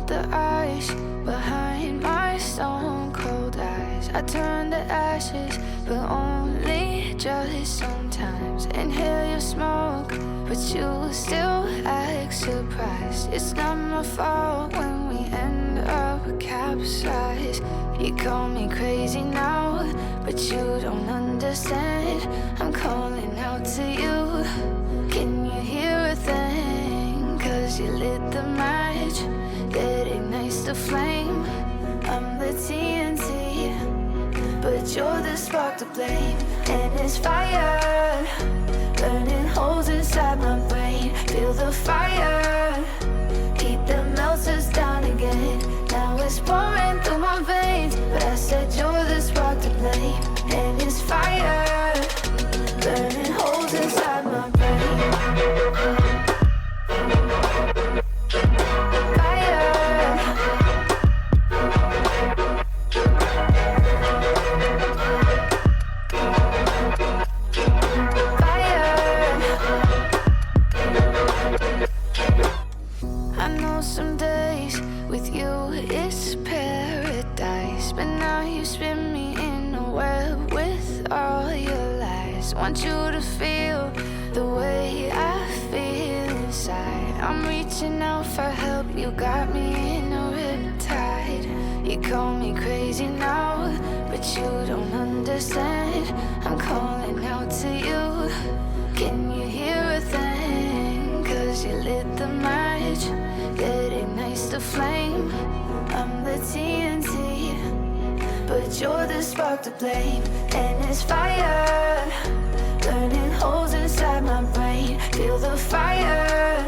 the ice behind my stone cold eyes. I turn to ashes, but only just sometimes. Inhale your smoke, but you still act surprised. It's not my fault when we end up capsized. You call me crazy now, but you don't understand. I'm calling out to you. Can you hear a thing? 'Cause you lit the match that ignites the flame. I'm the TNT, but you're the spark to blame. And it's fire, burning holes inside my brain. Feel the fire, heat that melts us down again. Now it's pouring through my veins, but I said you're the spark to blame. And it's fire, burning holes inside my brain. Some days with you it's paradise, but now you spin me in a web with all your lies. Want you to feel the way I feel inside. I'm reaching out for help, you got me in a riptide. You call me crazy now, but you don't understand. I'm calling out to you. Can you hear a thing? 'Cause you lit the match that ignites the flame. I'm the TNT, but you're the spark to blame. And it's fire, burning holes inside my brain. Feel the fire,